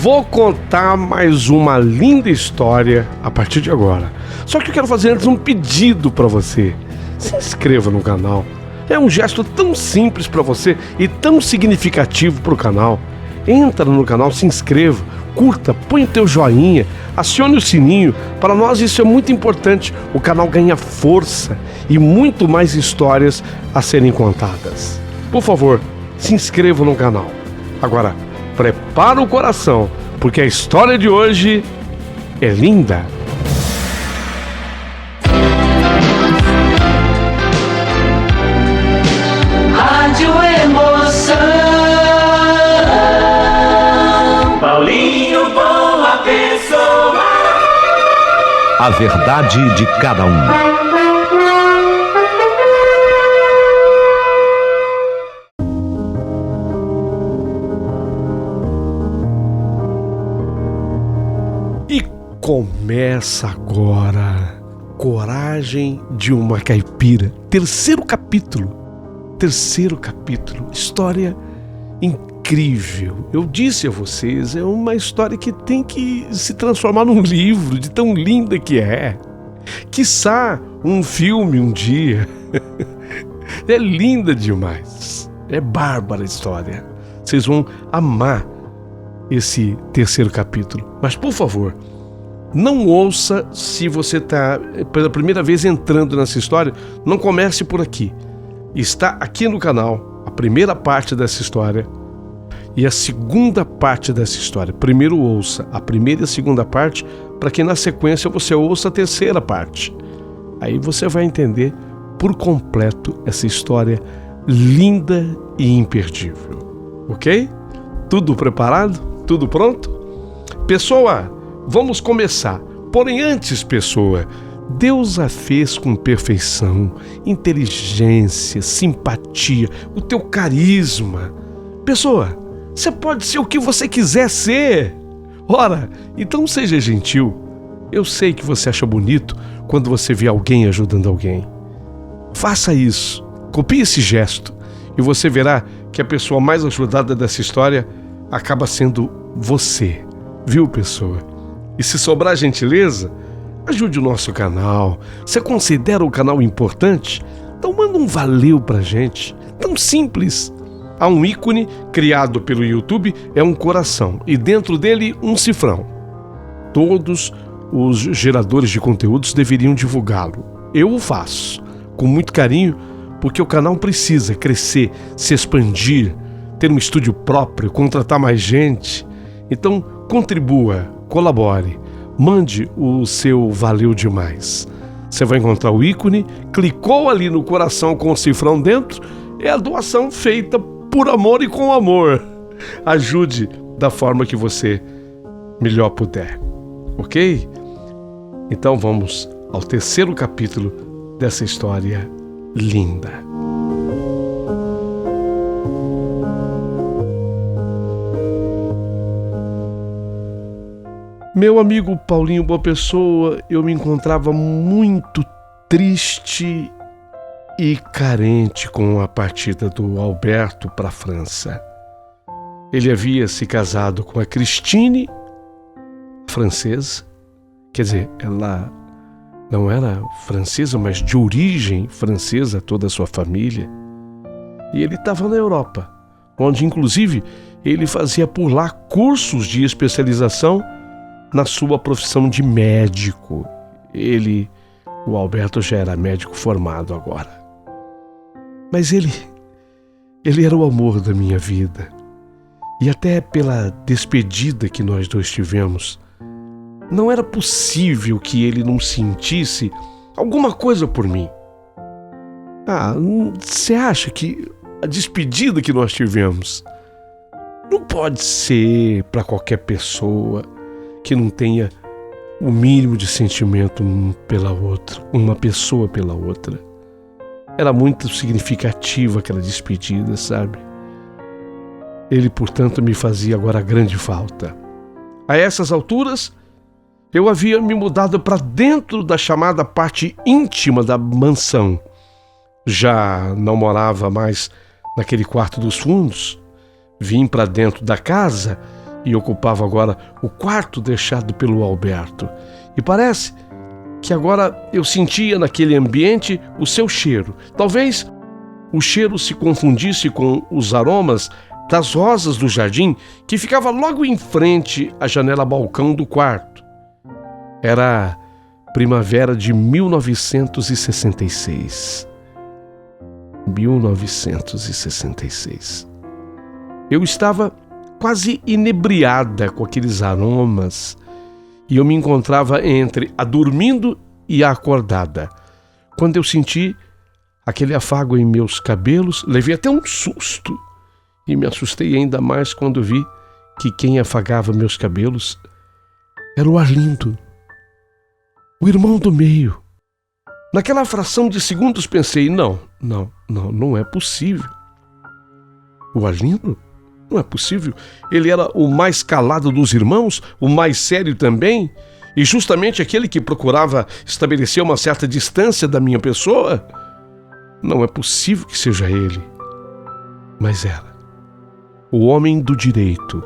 Vou contar mais uma linda história a partir de agora. Só que eu quero fazer antes um pedido para você. Se inscreva no canal. É um gesto tão simples para você e tão significativo para o canal. Entra no canal, se inscreva, curta, põe o teu joinha, acione o sininho. Para nós isso é muito importante. O canal ganha força e muito mais histórias a serem contadas. Por favor, se inscreva no canal. Agora, prepara o coração, porque a história de hoje é linda. Rádio Emoção. Paulinho, boa pessoa. A verdade de cada um. Começa agora Coragem de uma Caipira, terceiro capítulo, história incrível. Eu disse a vocês, é uma história que tem que se transformar num livro, de tão linda que é. Quiçá um filme um dia. É linda demais, é bárbara a história. Vocês vão amar esse terceiro capítulo, mas por favor, não ouça se você está pela primeira vez entrando nessa história. Não comece por aqui. Está aqui no canal a primeira parte dessa história e a segunda parte dessa história. Primeiro ouça a primeira e a segunda parte, para que na sequência você ouça a terceira parte. Aí você vai entender por completo essa história linda e imperdível. Ok? Tudo preparado? Tudo pronto? Pessoa, vamos começar. Porém, antes, pessoa, Deus a fez com perfeição, inteligência, simpatia, o teu carisma. Pessoa, você pode ser o que você quiser ser. Ora, então seja gentil. Eu sei que você acha bonito quando você vê alguém ajudando alguém. Faça isso, copie esse gesto e você verá que a pessoa mais ajudada dessa história acaba sendo você. Viu, pessoa? E se sobrar gentileza, ajude o nosso canal. Você considera o canal importante? Então manda um valeu pra gente. Tão simples. Há um ícone criado pelo YouTube, é um coração, e dentro dele um cifrão. Todos os geradores de conteúdos deveriam divulgá-lo. Eu o faço, com muito carinho, porque o canal precisa crescer, se expandir, ter um estúdio próprio, contratar mais gente. Então contribua, colabore, mande o seu valeu demais. Você vai encontrar o ícone, clicou ali no coração com o cifrão dentro, é a doação feita por amor e com amor. Ajude da forma que você melhor puder, ok? Então vamos ao terceiro capítulo dessa história linda. Meu amigo Paulinho Boa Pessoa, eu me encontrava muito triste e carente com a partida do Alberto para a França. Ele havia se casado com a Christine, francesa. Quer dizer, ela não era francesa, mas de origem francesa, toda a sua família. E ele estava na Europa, onde inclusive ele fazia por lá cursos de especialização na sua profissão de médico. O Alberto já era médico formado agora. Mas ele era o amor da minha vida. E até pela despedida que nós dois tivemos, não era possível que ele não sentisse alguma coisa por mim. Você acha que a despedida que nós tivemos não pode ser para qualquer pessoa que não tenha o mínimo de sentimento pela outra, uma pessoa pela outra? Era muito significativa aquela despedida, sabe? Ele, portanto, me fazia agora grande falta. A essas alturas, eu havia me mudado para dentro da chamada parte íntima da mansão. Já não morava mais naquele quarto dos fundos. Vim para dentro da casa e ocupava agora o quarto deixado pelo Alberto. E parece que agora eu sentia naquele ambiente o seu cheiro. Talvez o cheiro se confundisse com os aromas das rosas do jardim que ficava logo em frente à janela-balcão do quarto. Era primavera de 1966. 1966. Eu estava quase inebriada com aqueles aromas e eu me encontrava entre a dormindo e a acordada. Quando eu senti aquele afago em meus cabelos, levei até um susto e me assustei ainda mais quando vi que quem afagava meus cabelos era o Arlindo, o irmão do meio. Naquela fração de segundos pensei, não é possível. O Arlindo? Não é possível. Ele era o mais calado dos irmãos, o mais sério também, e justamente aquele que procurava estabelecer uma certa distância da minha pessoa. Não é possível que seja ele. Mas era. O homem do direito,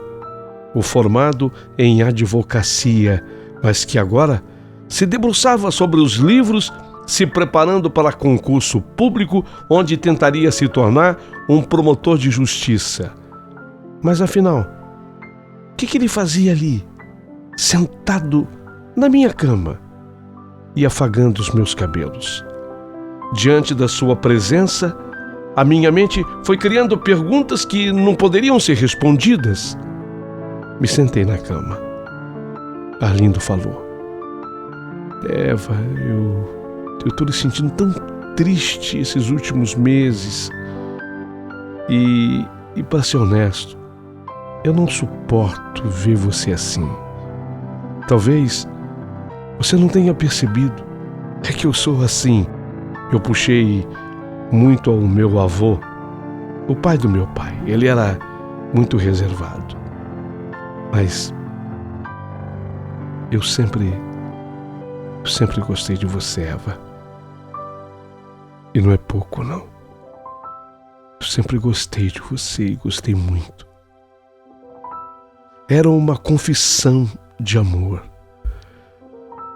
o formado em advocacia, mas que agora se debruçava sobre os livros, se preparando para concurso público, onde tentaria se tornar um promotor de justiça. Mas afinal, o que ele fazia ali, sentado na minha cama e afagando os meus cabelos? Diante da sua presença, a minha mente foi criando perguntas que não poderiam ser respondidas. Me sentei na cama. Arlindo falou: Eva, eu estou me sentindo tão triste esses últimos meses. E para ser honesto, eu não suporto ver você assim. Talvez você não tenha percebido. É que eu sou assim. Eu puxei muito ao meu avô, o pai do meu pai. Ele era muito reservado. Mas eu sempre gostei de você, Eva. E não é pouco, não. Eu sempre gostei de você e gostei muito. Era uma confissão de amor.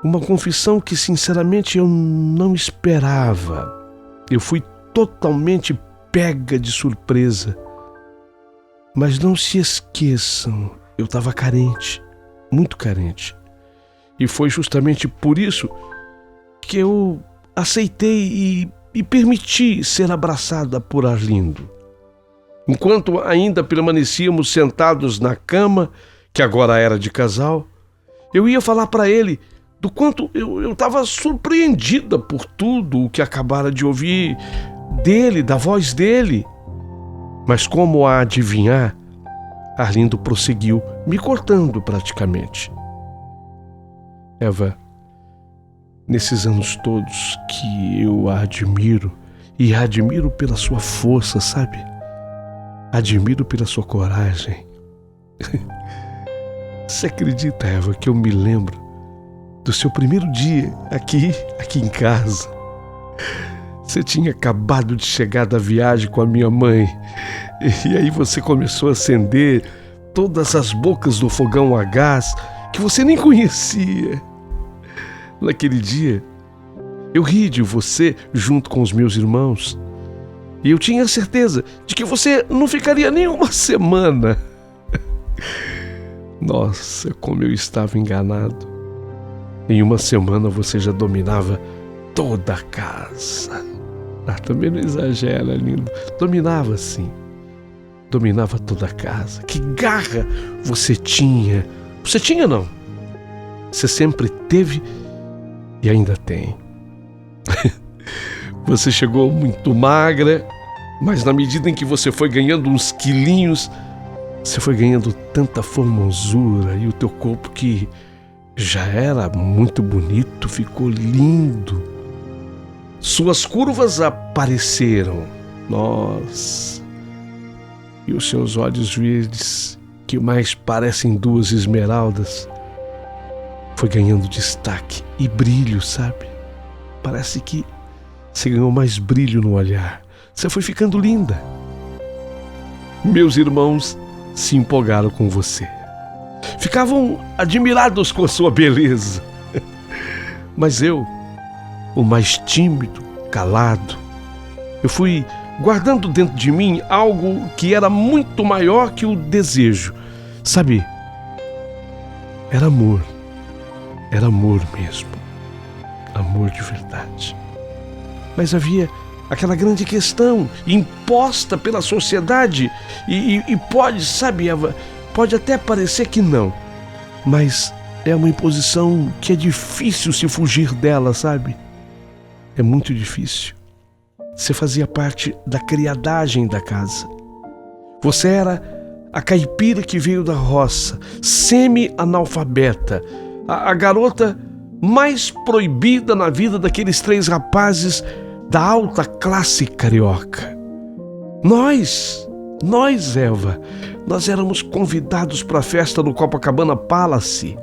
Uma confissão que, sinceramente, eu não esperava. Eu fui totalmente pega de surpresa. Mas não se esqueçam, eu estava carente, muito carente. E foi justamente por isso que eu aceitei e permiti ser abraçada por Arlindo. Enquanto ainda permanecíamos sentados na cama, que agora era de casal, eu ia falar para ele do quanto eu estava surpreendida por tudo o que acabara de ouvir dele, da voz dele. Mas como a adivinhar, Arlindo prosseguiu, me cortando praticamente. Eva, nesses anos todos que eu a admiro, e a admiro pela sua força, sabe? Admiro pela sua coragem. Você acredita, Eva, que eu me lembro do seu primeiro dia aqui em casa? Você tinha acabado de chegar da viagem com a minha mãe. E aí você começou a acender todas as bocas do fogão a gás que você nem conhecia. Naquele dia, eu ri de você junto com os meus irmãos. E eu tinha certeza de que você não ficaria nem uma semana. Nossa, como eu estava enganado. Em uma semana você já dominava toda a casa. Também não exagera, lindo. Dominava sim. Dominava toda a casa. Que garra você tinha. Você tinha, não? Você sempre teve e ainda tem. Você chegou muito magra, mas na medida em que você foi ganhando uns quilinhos, você foi ganhando tanta formosura e o teu corpo, que já era muito bonito, ficou lindo. Suas curvas apareceram. Nossa! E os seus olhos verdes, que mais parecem duas esmeraldas, foi ganhando destaque e brilho, sabe? Parece que você ganhou mais brilho no olhar. Você foi ficando linda. Meus irmãos se empolgaram com você. Ficavam admirados com a sua beleza. Mas eu, o mais tímido, calado, eu fui guardando dentro de mim algo que era muito maior que o desejo. Sabe, era amor mesmo, amor de verdade. Mas havia aquela grande questão imposta pela sociedade e pode, sabe, Eva, pode até parecer que não, mas é uma imposição que é difícil se fugir dela, sabe? É muito difícil. Você fazia parte da criadagem da casa. Você era a caipira que veio da roça, semi-analfabeta, a garota mais proibida na vida daqueles 3 rapazes da alta classe carioca. Nós, Eva, nós éramos convidados para a festa no Copacabana Palace.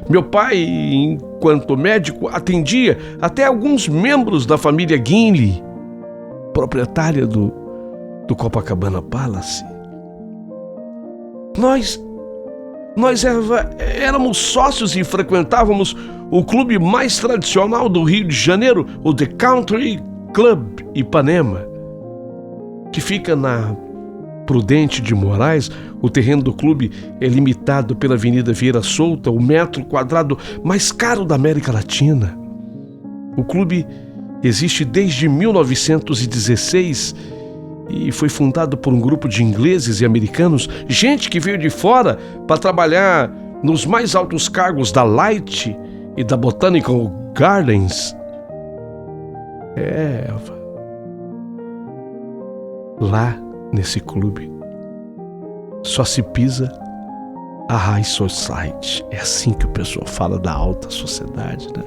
Meu pai, enquanto médico, atendia até alguns membros da família Guinle, proprietária do Copacabana Palace. Nós éramos sócios e frequentávamos o clube mais tradicional do Rio de Janeiro, o The Country Club Ipanema, que fica na Prudente de Moraes. O terreno do clube é limitado pela Avenida Vieira Solta, o metro quadrado mais caro da América Latina. O clube existe desde 1916 e foi fundado por um grupo de ingleses e americanos, gente que veio de fora para trabalhar nos mais altos cargos da Light e da Botanical Gardens. Eva. Lá nesse clube só se pisa a High Society. É assim que o pessoal fala da alta sociedade, né?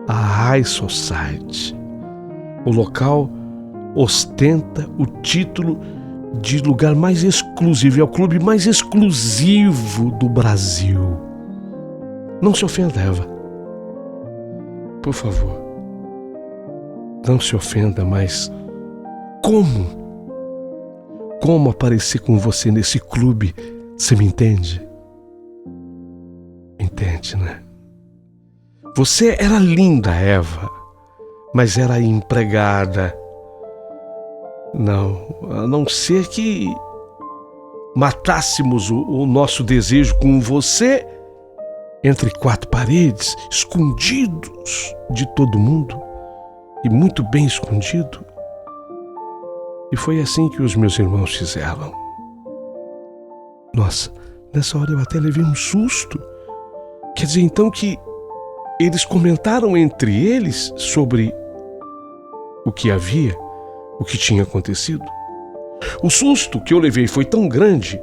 A High Society. O local ostenta o título de lugar mais exclusivo. É o clube mais exclusivo do Brasil. Não se ofenda, Eva. Por favor. Não se ofenda, mas como aparecer com você nesse clube? Você me entende? Entende, né? Você era linda, Eva, mas era empregada. Não, a não ser que matássemos o nosso desejo com você entre 4 paredes, escondidos de todo mundo e muito bem escondido. E foi assim que os meus irmãos fizeram. Nossa, nessa hora eu até levei um susto. Quer dizer, então, que eles comentaram entre eles sobre o que tinha acontecido? O susto que eu levei foi tão grande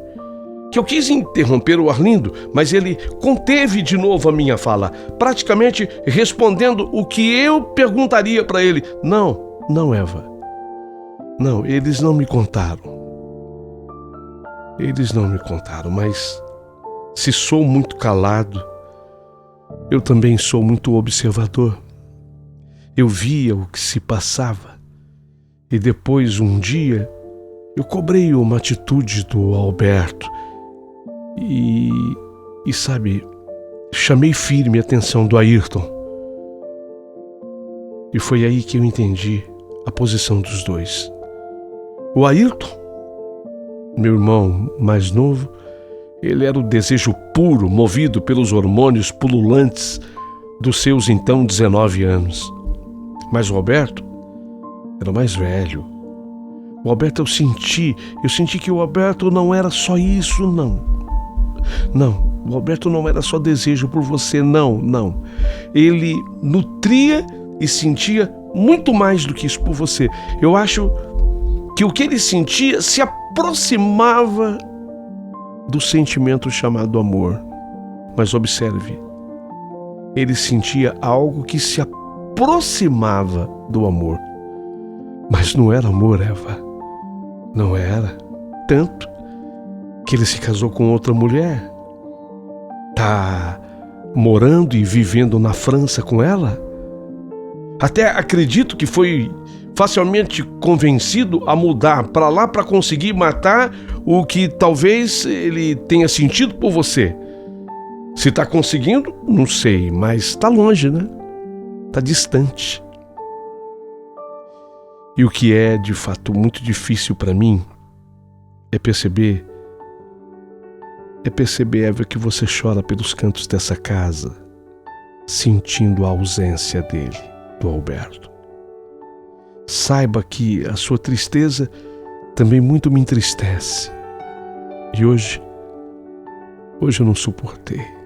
que eu quis interromper o Arlindo, mas ele conteve de novo a minha fala, praticamente respondendo o que eu perguntaria para ele. Não, Eva. Não, eles não me contaram. Mas se sou muito calado, eu também sou muito observador. Eu via o que se passava e depois, um dia, eu cobrei uma atitude do Alberto e sabe, chamei firme a atenção do Ayrton. E foi aí que eu entendi a posição dos dois. O Ayrton, meu irmão mais novo, ele era o desejo puro, movido pelos hormônios pululantes dos seus então 19 anos. Mas o Alberto era mais velho. O Alberto eu senti que o Alberto não era só isso, não. Não, o Alberto não era só desejo por você, não. Ele nutria e sentia muito mais do que isso por você. Eu acho que o que ele sentia se aproximava do sentimento chamado amor. Mas observe, ele sentia algo que se aproximava do amor. Mas não era amor, Eva. Não era. Tanto que ele se casou com outra mulher. Tá morando e vivendo na França com ela. Até acredito que foi facilmente convencido a mudar para lá para conseguir matar o que talvez ele tenha sentido por você. Se está conseguindo, não sei, mas está longe, né? Está distante. E o que é, de fato, muito difícil para mim é perceber, Eva, que você chora pelos cantos dessa casa, sentindo a ausência dele, do Alberto. Saiba que a sua tristeza também muito me entristece. E hoje eu não suportei.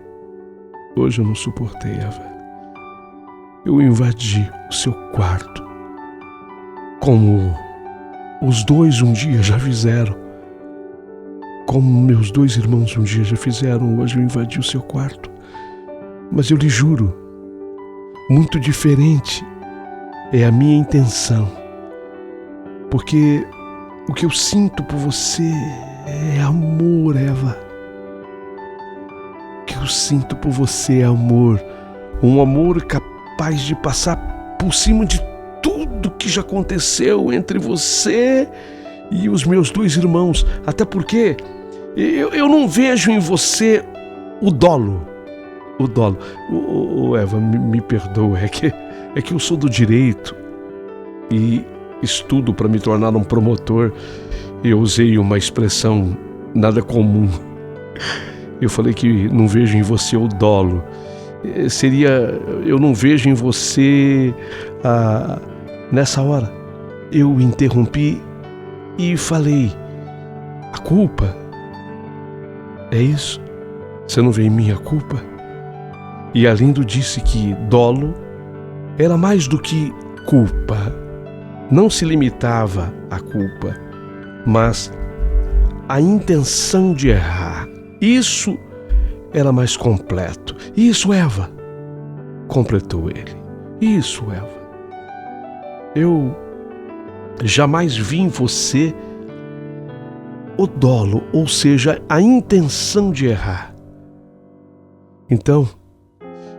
Hoje eu não suportei, Eva. Eu invadi o seu quarto, como os dois um dia já fizeram, como meus 2 irmãos um dia já fizeram. Hoje eu invadi o seu quarto. Mas eu lhe juro, muito diferente é a minha intenção, porque o que eu sinto por você é amor, Eva. O que eu sinto por você é amor, um amor capaz de passar por cima de tudo que já aconteceu entre você e os meus 2 irmãos, até porque eu não vejo em você o dolo. Eva, me perdoa, é que eu sou do direito e estudo para me tornar um promotor. Eu usei uma expressão nada comum. Eu falei que não vejo em você o dolo. Eu não vejo em você... Nessa hora, eu interrompi e falei: a culpa? É isso? Você não vê em mim a culpa? E Arlindo disse que dolo era mais do que culpa. Não se limitava à culpa, mas à intenção de errar. Isso era mais completo. Isso, Eva, completou ele. Isso, Eva. Eu jamais vi em você o dolo, ou seja, a intenção de errar. Então,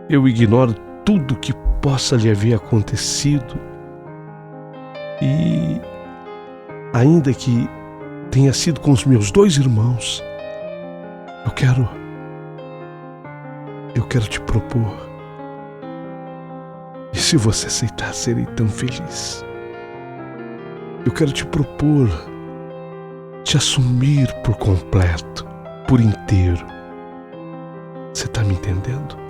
eu ignoro tudo que possa lhe haver acontecido e, ainda que tenha sido com os meus 2 irmãos, eu quero te propor. E se você aceitar, serei tão feliz. Eu quero te propor te assumir por completo, por inteiro. Você está me entendendo?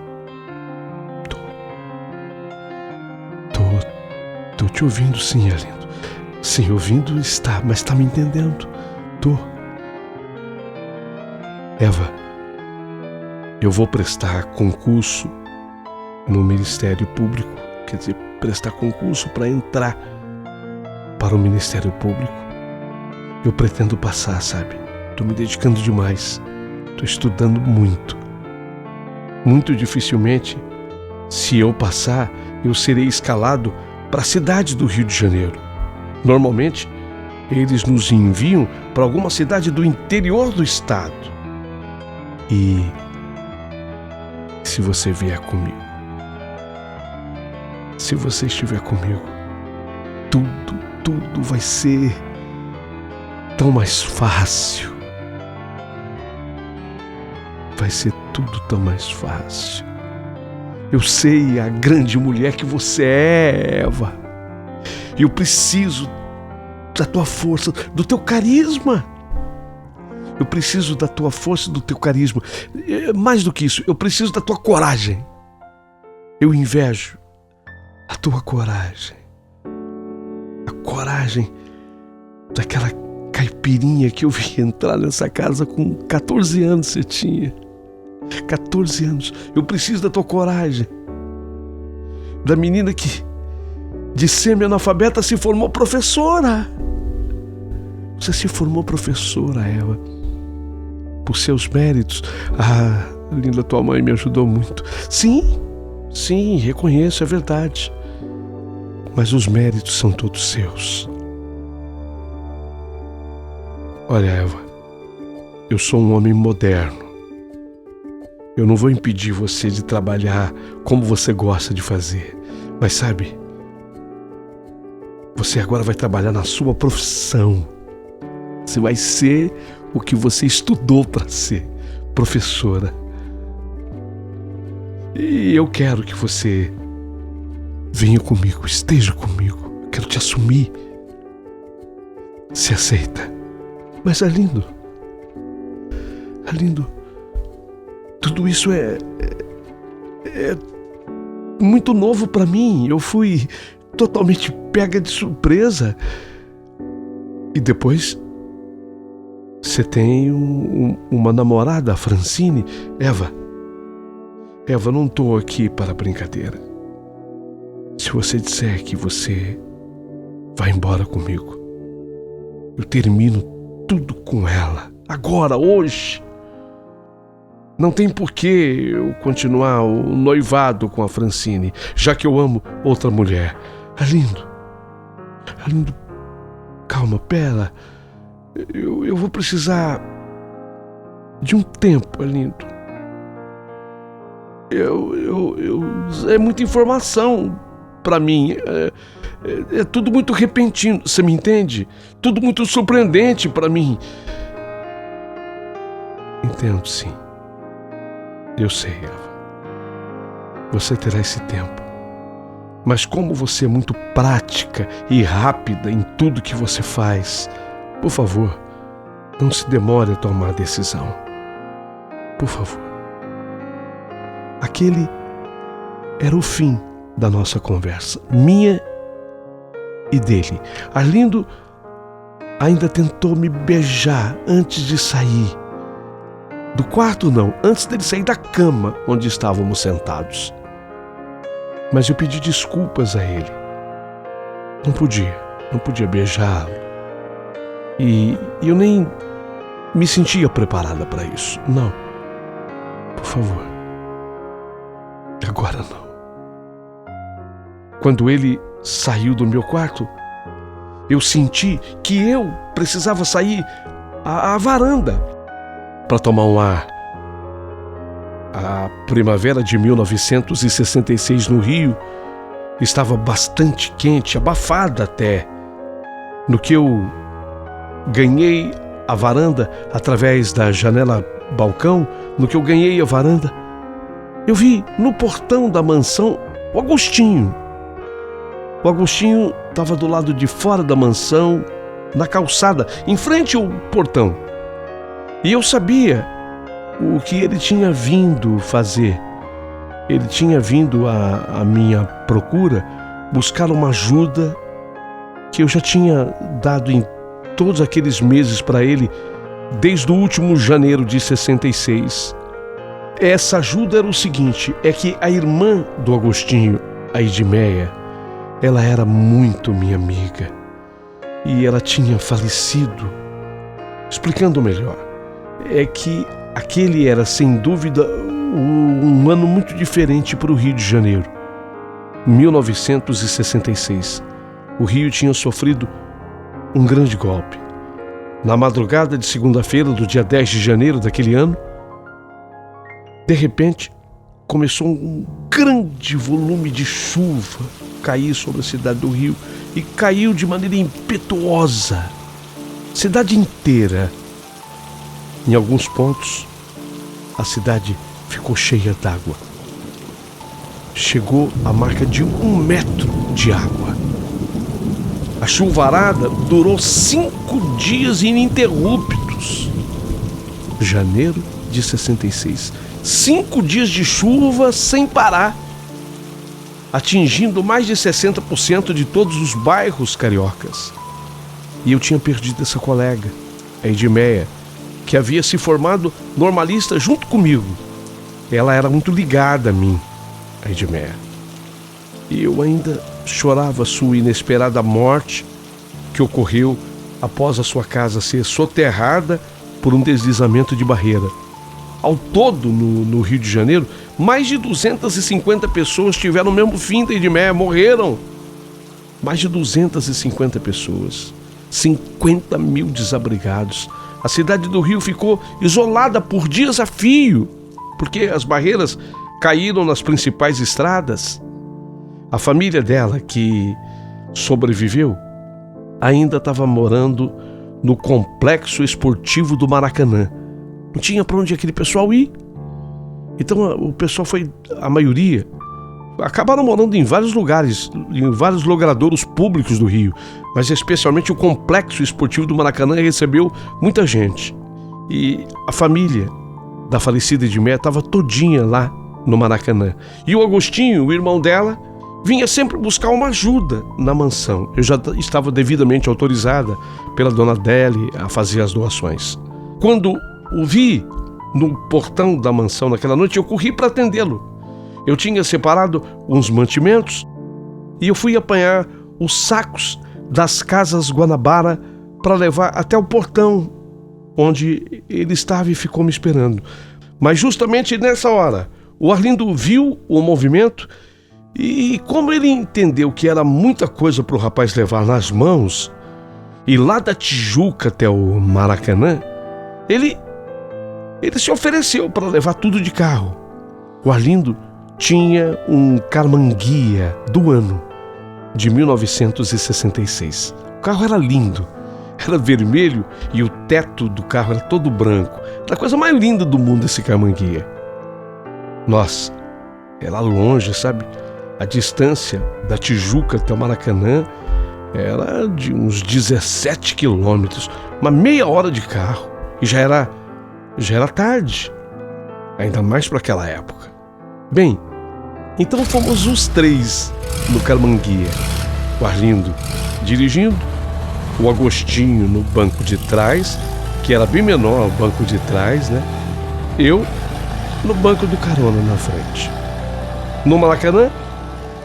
Tô te ouvindo, sim, Arlindo. Sim, ouvindo está, mas está me entendendo? Tô. Eva, eu vou prestar concurso no Ministério Público, quer dizer, prestar concurso para entrar para o Ministério Público. Eu pretendo passar, sabe? Tô me dedicando demais. Tô estudando muito. Muito dificilmente, se eu passar, eu serei escalado para a cidade do Rio de Janeiro. Normalmente, eles nos enviam para alguma cidade do interior do estado. E se você vier comigo, se você estiver comigo, tudo vai ser tão mais fácil. Vai ser tudo tão mais fácil. Eu sei a grande mulher que você é, Eva. E eu preciso da tua força, do teu carisma. Eu preciso da tua força e do teu carisma. Mais do que isso, eu preciso da tua coragem. Eu invejo a tua coragem. A coragem daquela caipirinha que eu vi entrar nessa casa com 14 anos você tinha. 14 anos. Eu preciso da tua coragem. Da menina que, de semi-analfabeta, se formou professora. Você se formou professora, Eva, por seus méritos. Linda, tua mãe me ajudou muito. Sim, reconheço, é verdade. Mas os méritos são todos seus. Olha, Eva, eu sou um homem moderno. Eu não vou impedir você de trabalhar como você gosta de fazer. Mas sabe, você agora vai trabalhar na sua profissão. Você vai ser o que você estudou para ser, professora. E eu quero que você venha comigo, esteja comigo. Eu quero te assumir. Se aceita. Mas Arlindo, tudo isso é muito novo para mim. Eu fui totalmente pega de surpresa. E depois você tem uma namorada, a Francine. Eva, eu não estou aqui para brincadeira. Se você disser que você vai embora comigo, eu termino tudo com ela. Agora, hoje. Não tem por que eu continuar o noivado com a Francine, já que eu amo outra mulher. Arlindo, calma, pera. Eu vou precisar de um tempo, Arlindo. É muita informação para mim. É tudo muito repentino, você me entende? Tudo muito surpreendente para mim. Entendo, sim. Eu sei, Eva. Você terá esse tempo. Mas como você é muito prática e rápida em tudo que você faz, por favor, não se demore a tomar a decisão. Por favor. Aquele era o fim da nossa conversa, minha e dele. Arlindo ainda tentou me beijar antes de sair. Do quarto não, antes dele sair da cama onde estávamos sentados. Mas eu pedi desculpas a ele. Não podia beijá-lo. E eu nem me sentia preparada para isso. Não. Por favor. Agora não. Quando ele saiu do meu quarto, eu senti que eu precisava sair à varanda para tomar um ar. A primavera de 1966 no Rio estava bastante quente, abafada até. No que eu ganhei a varanda através da janela balcão, eu vi no portão da mansão o Agostinho. O Agostinho estava do lado de fora da mansão, na calçada, em frente ao portão. E eu sabia o que ele tinha vindo fazer. Ele tinha vindo à minha procura buscar uma ajuda que eu já tinha dado em todos aqueles meses para ele, desde o último janeiro de 66. Essa ajuda era o seguinte, é que a irmã do Agostinho, a Edmeia, ela era muito minha amiga. E ela tinha falecido. Explicando melhor, é que aquele era, sem dúvida, um ano muito diferente para o Rio de Janeiro. 1966. O Rio tinha sofrido um grande golpe. Na madrugada de segunda-feira do dia 10 de janeiro daquele ano, de repente, começou um grande volume de chuva cair sobre a cidade do Rio e caiu de maneira impetuosa. Cidade inteira. Em alguns pontos, a cidade ficou cheia d'água. Chegou à marca de 1 metro de água. A chuvarada durou 5 dias ininterruptos. Janeiro de 66. 5 dias de chuva sem parar, atingindo mais de 60% de todos os bairros cariocas. E eu tinha perdido essa colega, a Edmeia, que havia se formado normalista junto comigo. Ela era muito ligada a mim, a Edmeia. E eu ainda chorava sua inesperada morte, que ocorreu após a sua casa ser soterrada por um deslizamento de barreira. Ao todo, no Rio de Janeiro, mais de 250 pessoas tiveram o mesmo fim da Edmeia, morreram. Mais de 250 pessoas, 50 mil desabrigados. A cidade do Rio ficou isolada por dias a fio, porque as barreiras caíram nas principais estradas. A família dela, que sobreviveu, ainda estava morando no complexo esportivo do Maracanã. Não tinha para onde aquele pessoal ir. Então o pessoal a maioria, acabaram morando em vários lugares, em vários logradouros públicos do Rio, mas especialmente o Complexo Esportivo do Maracanã recebeu muita gente. E a família da falecida Edmeia estava todinha lá no Maracanã. E o Agostinho, o irmão dela, vinha sempre buscar uma ajuda na mansão. Eu já estava devidamente autorizada pela dona Adele a fazer as doações. Quando o vi no portão da mansão naquela noite, eu corri para atendê-lo. Eu tinha separado uns mantimentos e eu fui apanhar os sacos das Casas Guanabara para levar até o portão onde ele estava e ficou me esperando. Mas justamente nessa hora, o Arlindo viu o movimento e como ele entendeu que era muita coisa para o rapaz levar nas mãos, e lá da Tijuca até o Maracanã, ele se ofereceu para levar tudo de carro. O Arlindo tinha um Carmanguia do ano de 1966. O carro era lindo, era vermelho e o teto do carro era todo branco. Era a coisa mais linda do mundo esse Carmanguia. Nossa, era longe, sabe? A distância da Tijuca até o Maracanã era de uns 17 quilômetros, uma meia hora de carro, e já era tarde, ainda mais para aquela época. Bem, então fomos os três no Carmanguia, o Arlindo dirigindo, o Agostinho no banco de trás, que era bem menor o banco de trás, né? Eu no banco do carona na frente. No Maracanã,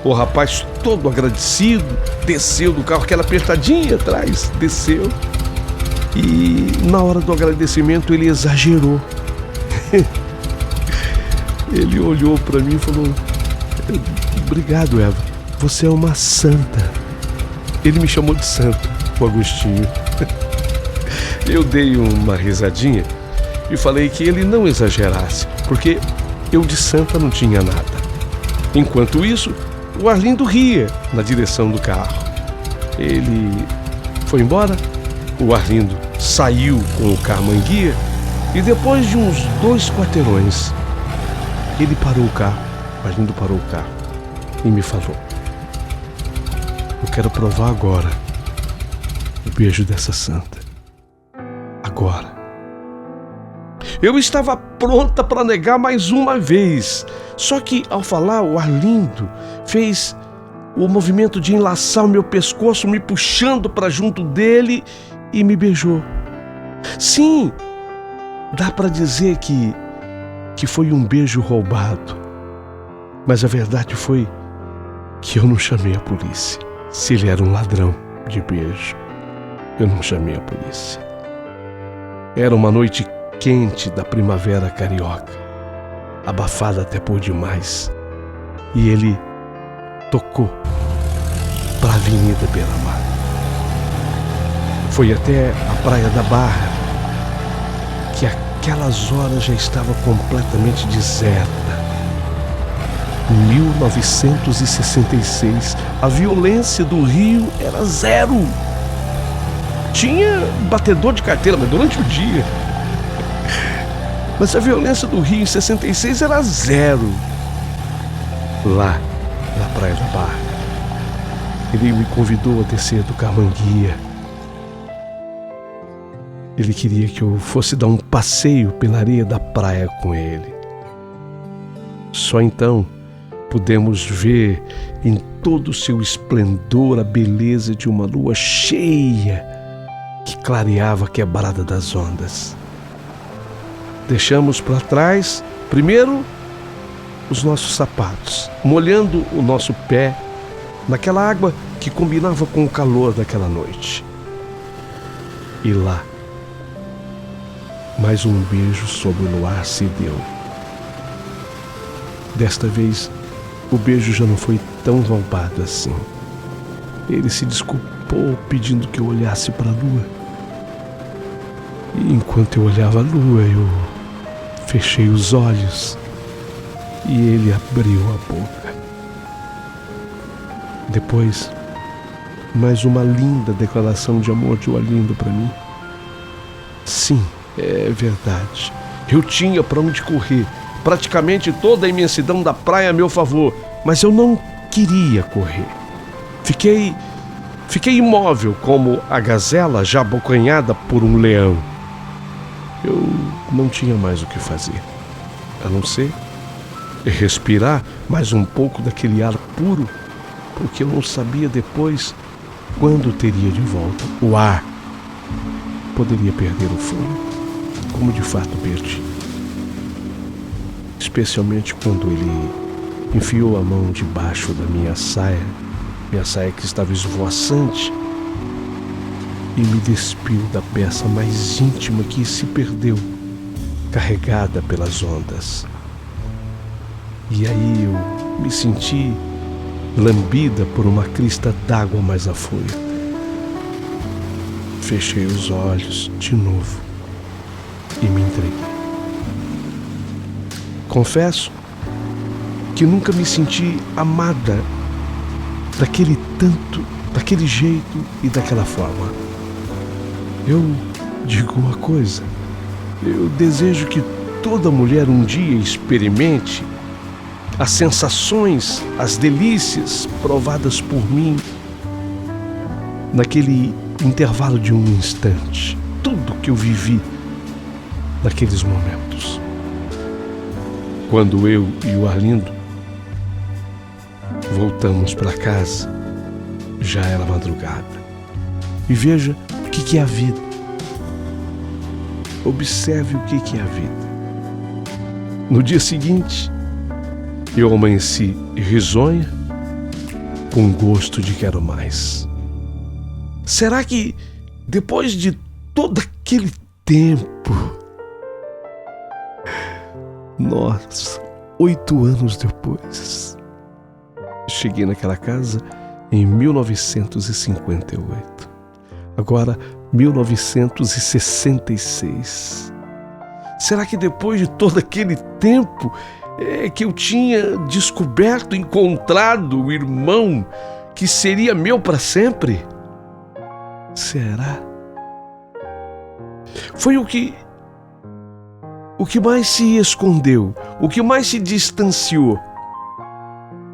o rapaz todo agradecido desceu do carro, aquela apertadinha atrás, desceu. E na hora do agradecimento ele exagerou. Ele olhou para mim e falou: "Obrigado, Eva, você é uma santa." Ele me chamou de santa, o Agostinho. Eu dei uma risadinha e falei que ele não exagerasse, porque eu de santa não tinha nada. Enquanto isso, o Arlindo ria na direção do carro. Ele foi embora, o Arlindo saiu com o Carmanguia e depois de uns 2 quarteirões, ele parou o carro, o Arlindo parou o carro e me falou: "Eu quero provar agora o beijo dessa santa. Agora." Eu estava pronta para negar mais uma vez. Só que, ao falar, o Arlindo fez o movimento de enlaçar o meu pescoço, me puxando para junto dele e me beijou. Sim, dá para dizer que foi um beijo roubado. Mas a verdade foi que eu não chamei a polícia. Se ele era um ladrão de beijo, eu não chamei a polícia. Era uma noite quente da primavera carioca, abafada até por demais, e ele tocou para a Avenida Beira-Mar. Foi até a Praia da Barra, que aquelas horas já estava completamente deserta. Em 1966, a violência do Rio era zero. Tinha batedor de carteira, mas durante o dia. Mas a violência do Rio em 66 era zero. Lá, na Praia da Barra, ele me convidou a descer do Carmanguia. Ele queria que eu fosse dar um passeio pela areia da praia com ele. Só então pudemos ver em todo o seu esplendor a beleza de uma lua cheia que clareava a quebrada das ondas. Deixamos para trás, primeiro, os nossos sapatos, molhando o nosso pé naquela água que combinava com o calor daquela noite. E lá, mais um beijo sob o luar se deu. Desta vez, o beijo já não foi tão roubado assim. Ele se desculpou pedindo que eu olhasse para a lua. E enquanto eu olhava a lua, eu fechei os olhos e ele abriu a boca. Depois, mais uma linda declaração de amor de Arlindo para mim. Sim, é verdade. Eu tinha para onde correr, praticamente toda a imensidão da praia a meu favor, mas eu não queria correr. Fiquei imóvel como a gazela já abocanhada por um leão. Eu não tinha mais o que fazer, a não ser respirar mais um pouco daquele ar puro, porque eu não sabia depois quando teria de volta o ar. Poderia perder o fôlego, como de fato perdi. Especialmente quando ele enfiou a mão debaixo da minha saia que estava esvoaçante, e me despiu da peça mais íntima que se perdeu, carregada pelas ondas. E aí eu me senti lambida por uma crista d'água mais afoita. Fechei os olhos de novo e me entreguei. Confesso que nunca me senti amada daquele tanto, daquele jeito e daquela forma. Eu digo uma coisa: eu desejo que toda mulher um dia experimente as sensações, as delícias provadas por mim naquele intervalo de um instante. Tudo que eu vivi naqueles momentos. Quando eu e o Arlindo voltamos para casa, já era madrugada. E veja o que é a vida. Observe o que é a vida. No dia seguinte, eu amanheci risonha, com gosto de quero mais. Será que depois de todo aquele tempo, nós, 8 anos depois, cheguei naquela casa em 1958. Agora, 1966. Será que depois de todo aquele tempo que eu tinha descoberto, encontrado o irmão que seria meu para sempre? Será? Foi o que mais se escondeu, o que mais se distanciou.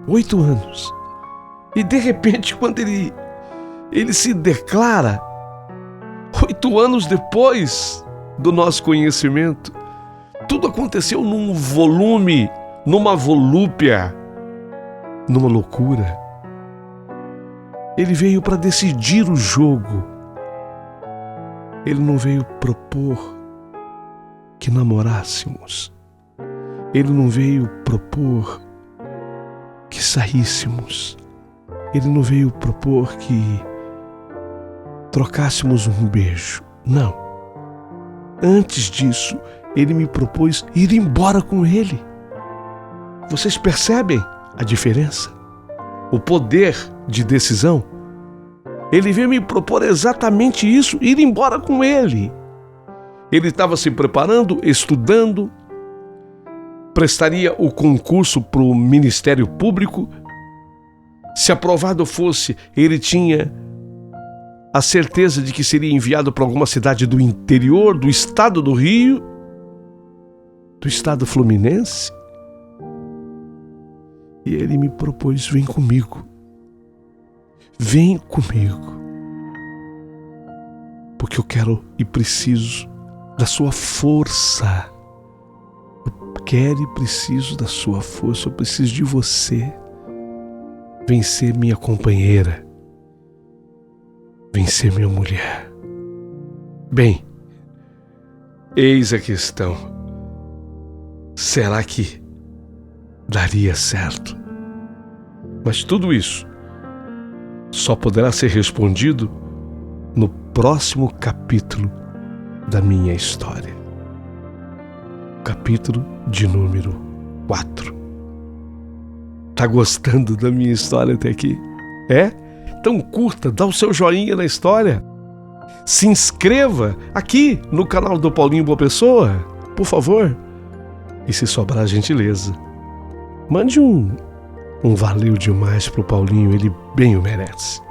8 anos. E de repente, quando ele se declara, 8 anos depois do nosso conhecimento, tudo aconteceu num volume, numa volúpia, numa loucura. Ele veio para decidir o jogo. Ele não veio propor que namorássemos. Ele não veio propor que saíssemos. Ele não veio propor que trocássemos um beijo. Não. Antes disso, ele me propôs ir embora com ele. Vocês percebem a diferença? O poder de decisão? Ele veio me propor exatamente isso, ir embora com ele. Ele estava se preparando, estudando, prestaria o concurso para o Ministério Público. Se aprovado fosse, ele tinha a certeza de que seria enviado para alguma cidade do interior, do estado do Rio, do estado fluminense. E ele me propôs: vem comigo. Vem comigo. Porque eu quero e preciso da sua força. Eu quero e preciso da sua força. Eu preciso de você. Vem ser minha companheira. Vem ser minha mulher. Bem, eis a questão. Será que daria certo? Mas tudo isso só poderá ser respondido no próximo capítulo da minha história. Capítulo de número 4. Tá gostando da minha história até aqui? É? Então curta, dá o seu joinha na história. Se inscreva aqui no canal do Paulinho Boa Pessoa, por favor. E se sobrar gentileza, mande um valeu demais pro Paulinho, ele bem o merece.